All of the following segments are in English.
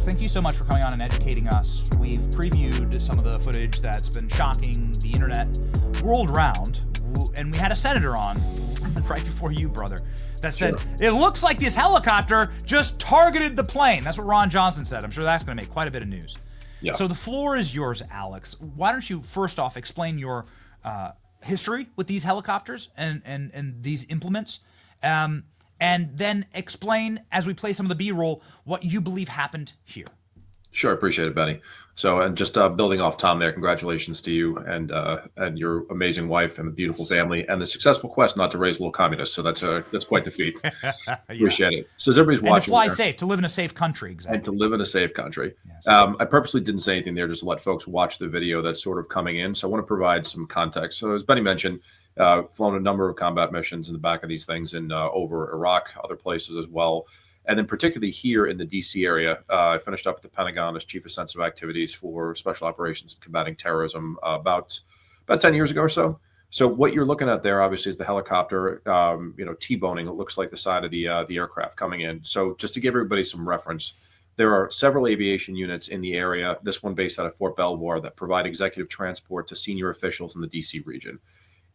thank you so much for coming on and educating us. We've previewed some of the footage that's been shocking the internet world round, and we had a senator on right before you, brother, that said, It looks like this helicopter just targeted the plane. That's what Ron Johnson said. I'm sure that's going to make quite a bit of news. Yeah. So the floor is yours, Alex. Why don't you first off explain your history with these helicopters and these implements, and then explain, as we play some of the B-roll, what you believe happened here. Sure, appreciate it, Benny. So, and just building off Tom there, congratulations to you and your amazing wife and the beautiful family and the successful quest not to raise little communists. So that's quite the feat. Appreciate it. So as everybody's watching, to fly safe, to live in a safe country, exactly. And to live in a safe country. Yes. I purposely didn't say anything there just to let folks watch the video that's sort of coming in. So I want to provide some context. So as Benny mentioned, flown a number of combat missions in the back of these things in over Iraq, other places as well. And then particularly here in the D.C. area, I finished up at the Pentagon as Chief of Sensitive Activities for Special Operations and Combating Terrorism about 10 years ago or so. So what you're looking at there, obviously, is the helicopter, T-boning. It looks like the side of the aircraft coming in. So just to give everybody some reference, there are several aviation units in the area, this one based out of Fort Belvoir, that provide executive transport to senior officials in the D.C. region.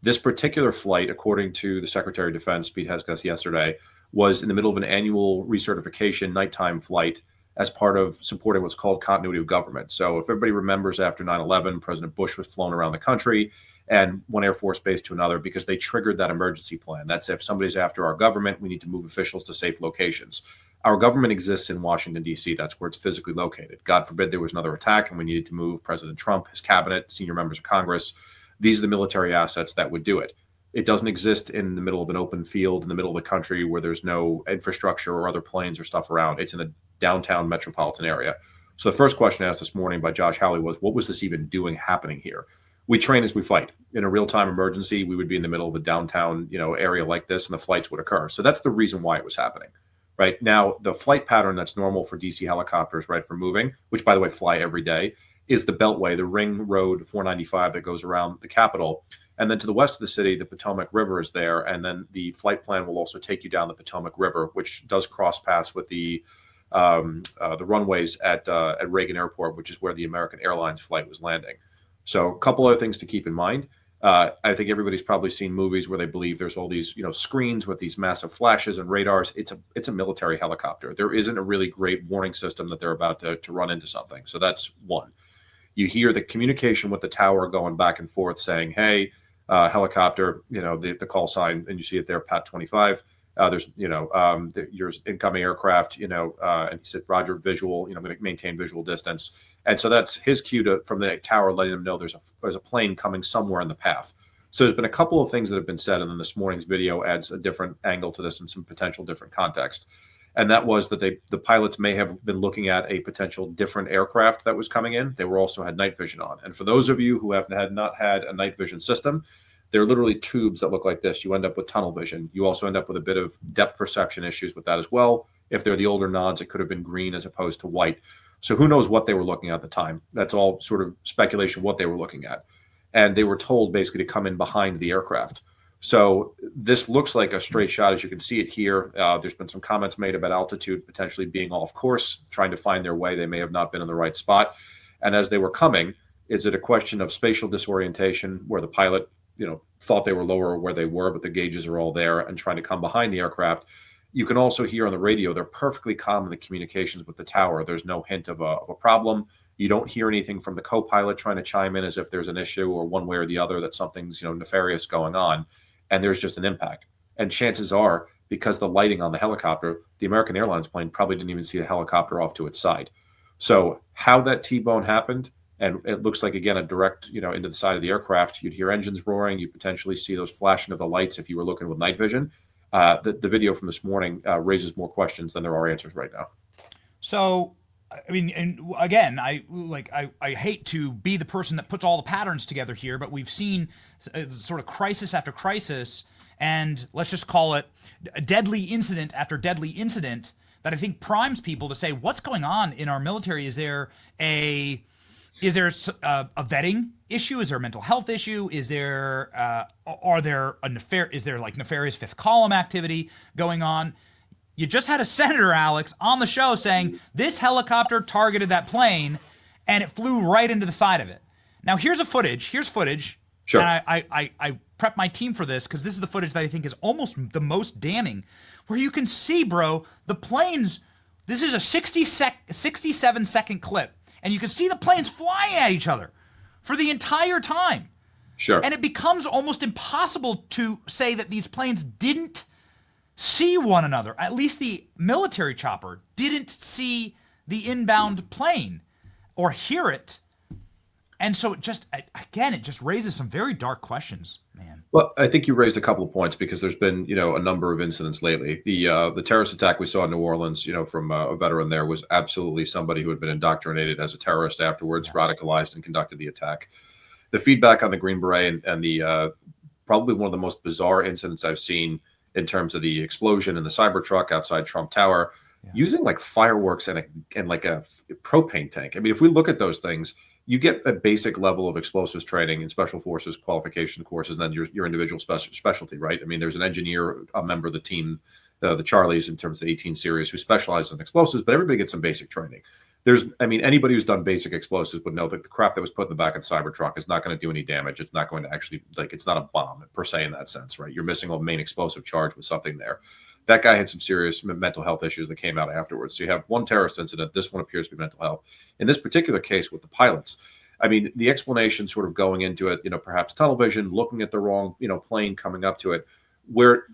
This particular flight, according to the Secretary of Defense, Pete Hegseth, yesterday, was in the middle of an annual recertification nighttime flight as part of supporting what's called continuity of government. So if everybody remembers, after 9/11, President Bush was flown around the country and one Air Force base to another because they triggered that emergency plan. That's if somebody's after our government, we need to move officials to safe locations. Our government exists in Washington, D.C. That's where it's physically located. God forbid there was another attack and we needed to move President Trump, his cabinet, senior members of Congress. These are the military assets that would do it. It doesn't exist in the middle of an open field in the middle of the country where there's no infrastructure or other planes or stuff around. It's in the downtown metropolitan area. So the first question asked this morning by Josh Howley was, what was this even happening here? We train as we fight. In a real-time emergency, we would be in the middle of a downtown, area like this, and the flights would occur. So that's the reason why it was happening. Right now, the flight pattern that's normal for DC helicopters, right, for moving, which by the way fly every day, is the Beltway, the Ring Road 495 that goes around the Capitol. And then to the west of the city, the Potomac River is there. And then the flight plan will also take you down the Potomac River, which does cross paths with the runways at Reagan Airport, which is where the American Airlines flight was landing. So a couple other things to keep in mind. I think everybody's probably seen movies where they believe there's all these, screens with these massive flashes and radars. It's a military helicopter. There isn't a really great warning system that they're about to run into something. So that's one. You hear the communication with the tower going back and forth saying, hey, helicopter, the call sign, and you see it there, Pat 25. There's, your incoming aircraft, and he said, Roger, visual, I'm going to maintain visual distance. And so that's his cue from the tower, letting them know there's a plane coming somewhere in the path. So there's been a couple of things that have been said, and then this morning's video adds a different angle to this and some potential different context. And that was that the pilots may have been looking at a potential different aircraft that was coming in. They also had night vision on. And for those of you who have not had a night vision system, they're literally tubes that look like this. You end up with tunnel vision. You also end up with a bit of depth perception issues with that as well. If they're the older nods, it could have been green as opposed to white. So who knows what they were looking at the time. That's all sort of speculation what they were looking at. And they were told basically to come in behind the aircraft. So this looks like a straight shot, as you can see it here. There's been some comments made about altitude potentially being off course, trying to find their way. They may have not been in the right spot. And as they were coming, is it a question of spatial disorientation where the pilot, thought they were lower where they were, but the gauges are all there, and trying to come behind the aircraft? You can also hear on the radio, they're perfectly calm in the communications with the tower. There's no hint of a problem. You don't hear anything from the co-pilot trying to chime in as if there's an issue or one way or the other that something's, nefarious going on. And there's just an impact. And chances are, because the lighting on the helicopter, the American Airlines plane probably didn't even see the helicopter off to its side. So how that T-bone happened, and it looks like, again, a direct, into the side of the aircraft, you'd hear engines roaring. You potentially see those flashing of the lights if you were looking with night vision. The video from this morning raises more questions than there are answers right now. So, I mean, and again, I hate to be the person that puts all the patterns together here, but we've seen sort of crisis after crisis, and let's just call it a deadly incident after deadly incident that I think primes people to say, what's going on in our military? Is there a vetting issue? Is there a mental health issue? Is there nefarious fifth column activity going on? You just had a senator, Alex, on the show saying this helicopter targeted that plane and it flew right into the side of it. Now, here's footage. Sure. And I prepped my team for this because this is the footage that I think is almost the most damning, where you can see, bro, the planes. This is a 67-second clip, and you can see the planes flying at each other for the entire time. Sure. And it becomes almost impossible to say that these planes didn't see one another. At least the military chopper didn't see the inbound plane or hear it. And so it just raises some very dark questions, man. Well, I think you raised a couple of points because there's been, a number of incidents lately. The terrorist attack we saw in New Orleans, from a veteran there was absolutely somebody who had been indoctrinated as a terrorist afterwards, radicalized and conducted the attack. The feedback on the Green Beret and the probably one of the most bizarre incidents I've seen in terms of the explosion in the Cybertruck outside Trump Tower, using like fireworks and like a propane tank. I mean, if we look at those things, you get a basic level of explosives training and special forces qualification courses, and then your individual specialty, right? I mean, there's an engineer, a member of the team, the Charlies in terms of the 18 series, who specializes in explosives, but everybody gets some basic training. Anybody who's done basic explosives would know that the crap that was put in the back of the Cybertruck is not going to do any damage. It's not going to actually, it's not a bomb per se in that sense, right? You're missing a main explosive charge with something there. That guy had some serious mental health issues that came out afterwards. So you have one terrorist incident. This one appears to be mental health. In this particular case with the pilots, I mean, the explanation sort of going into it, perhaps tunnel vision, looking at the wrong, plane coming up to it, where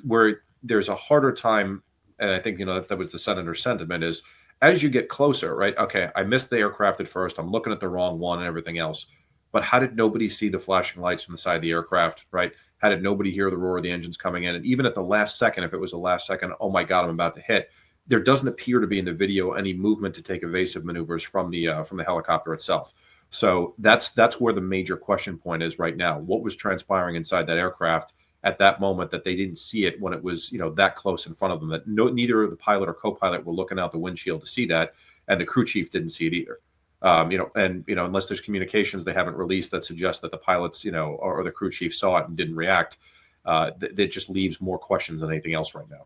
there's a harder time. And I think, that was the senator's sentiment is, as you get closer, right? Okay, I missed the aircraft at first. I'm looking at the wrong one and everything else. But how did nobody see the flashing lights from the side of the aircraft, right? How did nobody hear the roar of the engines coming in? And even at the last second, if it was the last second, oh my God, I'm about to hit. There doesn't appear to be in the video any movement to take evasive maneuvers from the helicopter itself. So that's where the major question point is right now. What was transpiring inside that aircraft at that moment that they didn't see it when it was, that close in front of them, that neither the pilot or co-pilot were looking out the windshield to see that, and the crew chief didn't see it either. Unless there's communications they haven't released that suggest that the pilots, or the crew chief saw it and didn't react, that just leaves more questions than anything else right now.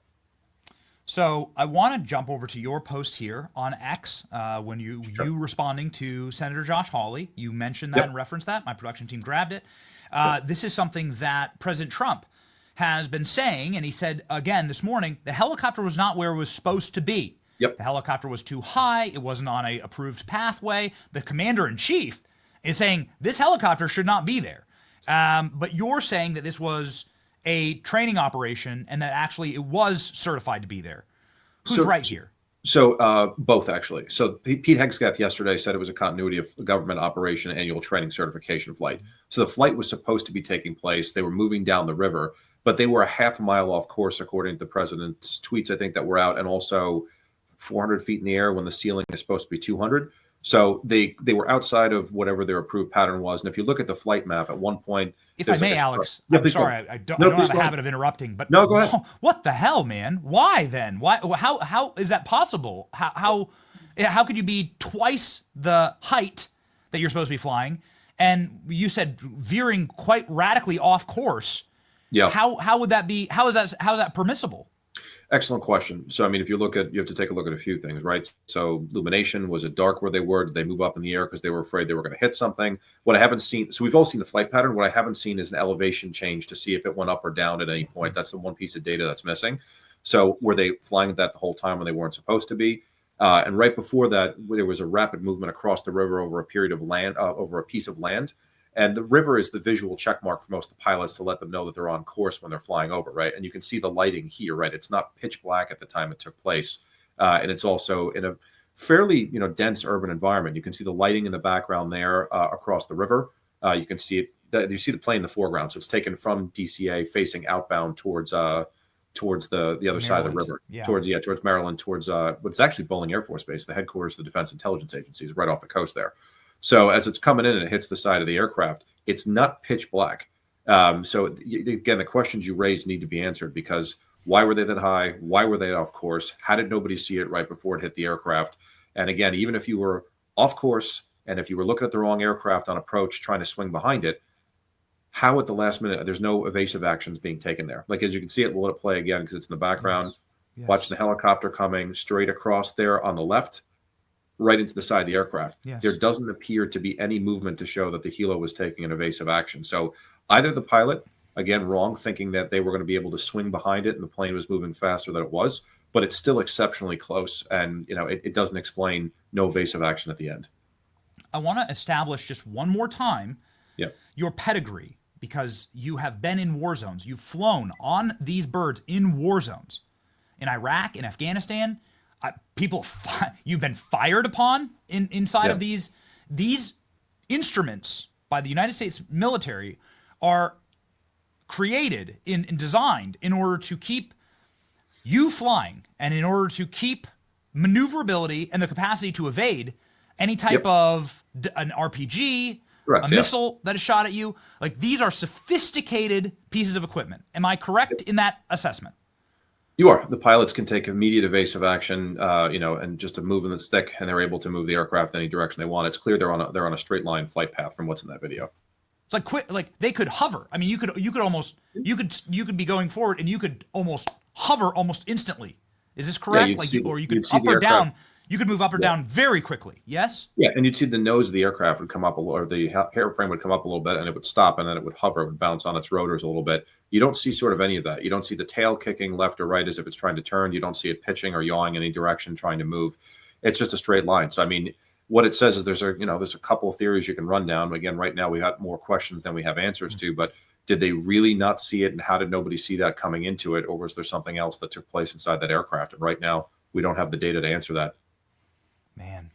So I want to jump over to your post here on X when you responding to Senator Josh Hawley. You mentioned that and referenced that. My production team grabbed it. This is something that President Trump has been saying, and he said again this morning, the helicopter was not where it was supposed to be. Yep. The helicopter was too high. It wasn't on a approved pathway. The commander-in-chief is saying this helicopter should not be there. But you're saying that this was a training operation and that actually it was certified to be there. Who's right here? So both, actually. So Pete Hegseth yesterday said it was a continuity of government operation annual training certification flight. So the flight was supposed to be taking place. They were moving down the river, but they were a half mile off course, according to the president's tweets, I think, that were out, and also 400 feet in the air when the ceiling is supposed to be 200. So they were outside of whatever their approved pattern was. And if you look at the flight map, at one point, if I may, Alex, yeah, I'm sorry, I don't have a habit of interrupting, but no, go ahead. What the hell, man? Why then? Why? How is that possible? How could you be twice the height that you're supposed to be flying? And you said veering quite radically off course. Yeah. How would that be? How is that permissible? Excellent question. So, I mean, you have to take a look at a few things, right? So illumination, was it dark where they were? Did they move up in the air because they were afraid they were going to hit something? What I haven't seen, so we've all seen the flight pattern. What I haven't seen is an elevation change to see if it went up or down at any point. That's the one piece of data that's missing. So were they flying that the whole time when they weren't supposed to be? And right before that, there was a rapid movement across the river over a period of land, over a piece of land. And the river is the visual check mark for most of the pilots to let them know that they're on course when they're flying over, right? And you can see the lighting here, right? It's not pitch black at the time it took place. And it's also in a fairly, dense urban environment. You can see the lighting in the background there across the river. You can see it. You see the plane in the foreground. So it's taken from DCA facing outbound towards the other Maryland side of the river, towards Maryland, towards what's actually Bolling Air Force Base, the headquarters of the Defense Intelligence Agency, is right off the coast there. So as it's coming in and it hits the side of the aircraft, it's not pitch black. So again, the questions you raised need to be answered, because why were they that high? Why were they off course? How did nobody see it right before it hit the aircraft? And again, even if you were off course and if you were looking at the wrong aircraft on approach, trying to swing behind it, how at the last minute, there's no evasive actions being taken there. Like, as you can see it, we'll let it play again because it's in the background. watching the helicopter coming straight across there on the left, right into the side of the aircraft. Yes. There doesn't appear to be any movement to show that the helo was taking an evasive action. So either the pilot, again, wrong, thinking that they were going to be able to swing behind it and the plane was moving faster than it was, but it's still exceptionally close. And, it doesn't explain no evasive action at the end. I want to establish just one more time Yep. your pedigree, because you have been in war zones. You've flown on these birds in war zones. In Iraq, in Afghanistan, you've been fired upon inside of these instruments by the United States military are created and designed in order to keep you flying and in order to keep maneuverability and the capacity to evade any type of an RPG, a missile that is shot at you. Like, these are sophisticated pieces of equipment. Am I correct in that assessment? You are. The pilots can take immediate evasive action, and just a move in the stick, and they're able to move the aircraft any direction they want. It's clear they're on a straight line flight path from what's in that video. It's like quick, like they could hover. I mean, you could be going forward and you could almost hover almost instastly. Is this correct? You could up or down. You could move up or down very quickly. Yes. Yeah, and you'd see the nose of the aircraft would come up or the airframe would come up a little bit, and it would stop, and then it would hover, it would bounce on its rotors a little bit. You don't see sort of any of that. You don't see the tail kicking left or right as if it's trying to turn. You don't see it pitching or yawing in any direction, trying to move. It's just a straight line. So I mean, what it says is there's a couple of theories you can run down. Again, right now we got more questions than we have answers to, but did they really not see it, and how did nobody see that coming into it, or was there something else that took place inside that aircraft? And right now we don't have the data to answer that. Man,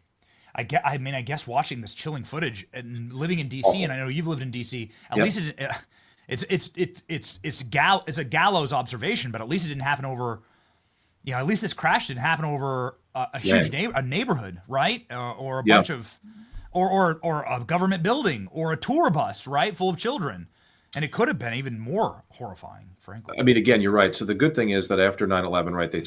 I guess watching this chilling footage and living in DC, and I know you've lived in DC. At least it's a gallows observation, but at least it didn't happen over. At least this crash didn't happen over a huge neighborhood, right? Or a bunch of, or a government building, or a tour bus, right, full of children. And it could have been even more horrifying, frankly. I mean, again, you're right. So the good thing is that after 9/11, right, they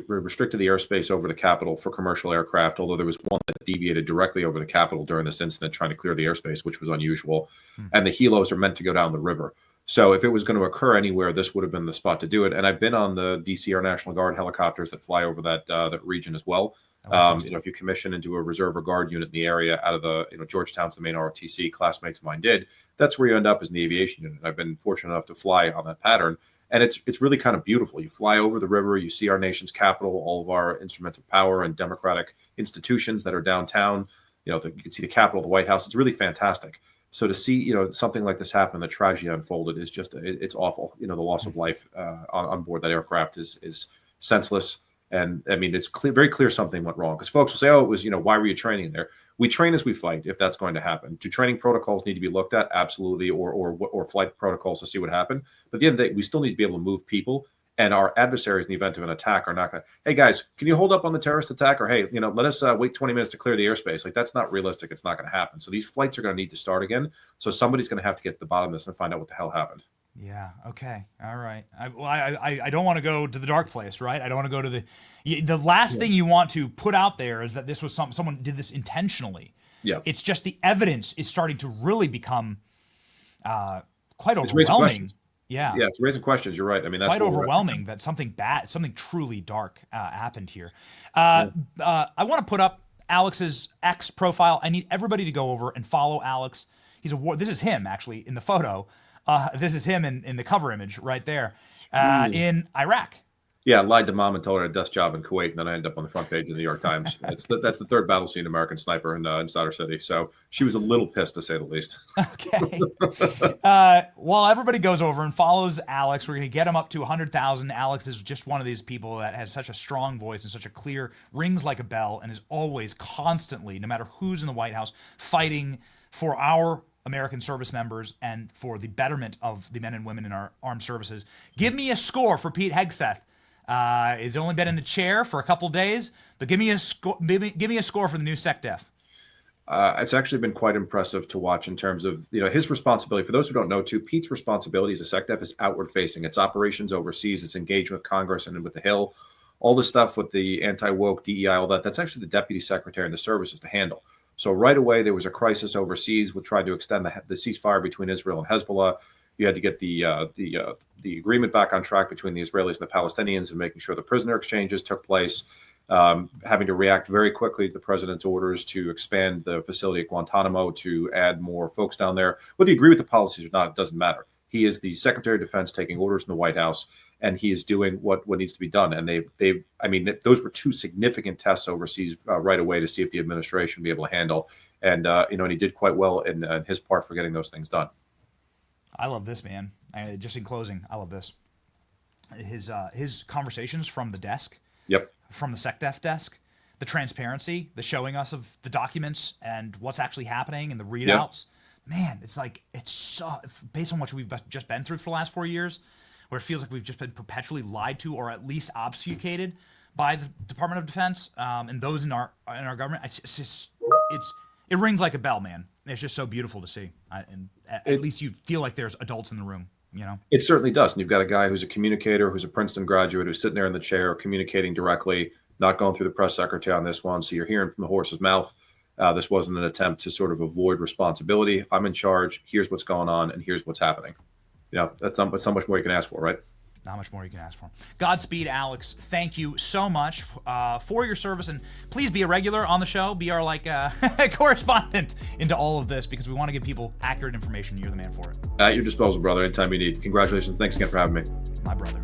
restricted the airspace over the Capitol for commercial aircraft, although there was one that deviated directly over the Capitol during this incident, trying to clear the airspace, which was unusual. And the helos are meant to go down the river. So if it was going to occur anywhere, this would have been the spot to do it. And I've been on the DC Air National Guard helicopters that fly over that region as well. If you commission and do a reserve or guard unit in the area out of the, Georgetown's the main ROTC, classmates of mine did, that's where you end up as in the aviation unit. I've been fortunate enough to fly on that pattern, and it's really kind of beautiful. You fly over the river, you see our nation's capital, all of our instruments of power and democratic institutions that are downtown. You can see the Capitol, the White House. It's really fantastic. So to see, something like this happen, the tragedy unfolded is just, it's awful. The loss of life on board that aircraft is senseless. And I mean, it's very clear something went wrong, because folks will say, oh, it was, why were you training there? We train as we fight, if that's going to happen. Do training protocols need to be looked at? Absolutely. Or flight protocols to see what happened. But at the end of the day, we still need to be able to move people. And our adversaries in the event of an attack are not going to, hey, guys, can you hold up on the terrorist attack? Or, hey, let us wait 20 minutes to clear the airspace. Like, that's not realistic. It's not going to happen. So these flights are going to need to start again. So somebody's going to have to get to the bottom of this and find out what the hell happened. Yeah. Okay. All right. I don't want to go to the dark place, right? I don't want to go to the last thing you want to put out there is that this was someone did this intentionally. Yeah. It's just the evidence is starting to really become quite overwhelming. Yeah. Yeah. It's raising questions. You're right. I mean, that's quite overwhelming that something bad, something truly dark happened here. I want to put up Alex's X profile. I need everybody to go over and follow Alex. This is him actually in the photo. This is him in the cover image right there in Iraq. Yeah, I lied to mom and told her a desk job in Kuwait, and then I ended up on the front page of the New York Times. That's the third battle scene, American Sniper in Insider City. So she was a little pissed, to say the least. Okay. While everybody goes over and follows Alex, we're going to get him up to 100,000. Alex is just one of these people that has such a strong voice and such a clear, rings like a bell, and is always constantly, no matter who's in the White House, fighting for our American service members and for the betterment of the men and women in our armed services. Give me a score for Pete Hegseth. He's only been in the chair for a couple days, but give me a score. Give me a score for the new SecDef. It's actually been quite impressive to watch in terms of his responsibility. For those who don't know, too, Pete's responsibility as a SecDef is outward facing. It's operations overseas. It's engagement with Congress and with the Hill. All the stuff with the anti-woke, DEI, all that. That's actually the deputy secretary and the services to handle. So right away there was a crisis overseas. We tried to extend the ceasefire between Israel and Hezbollah. You had to get the agreement back on track between the Israelis and the Palestinians, and making sure the prisoner exchanges took place. Having to react very quickly to the president's orders to expand the facility at Guantanamo, to add more folks down there. Whether you agree with the policies or not, it doesn't matter. He is the Secretary of Defense taking orders in the White House, and he is doing what needs to be done. And those were two significant tests overseas right away to see if the administration would be able to handle. And and he did quite well in his part for getting those things done. I love this, man. Just in closing, I love this. His conversations from the desk. Yep. From the SecDef desk, the transparency, the showing us of the documents and what's actually happening and the readouts. Yep. Man, it's so, based on what we've just been through for the last 4 years, where it feels like we've just been perpetually lied to, or at least obfuscated by the Department of Defense and those in our government. It rings like a bell, man. It's just so beautiful to see, and at least you feel like there's adults in the room. It certainly does. And you've got a guy who's a communicator, who's a Princeton graduate, who's sitting there in the chair, communicating directly, not going through the press secretary on this one. So you're hearing from the horse's mouth. This wasn't an attempt to sort of avoid responsibility. I'm in charge. Here's what's going on, and here's what's happening. That's not much more you can ask for, right? Not much more you can ask for. Godspeed, Alex. Thank you so much for your service, and please be a regular on the show. Be our correspondent into all of this, because we want to give people accurate information. You're the man for it. At your disposal, brother. Anytime you need. Congratulations. Thanks again for having me. My brother.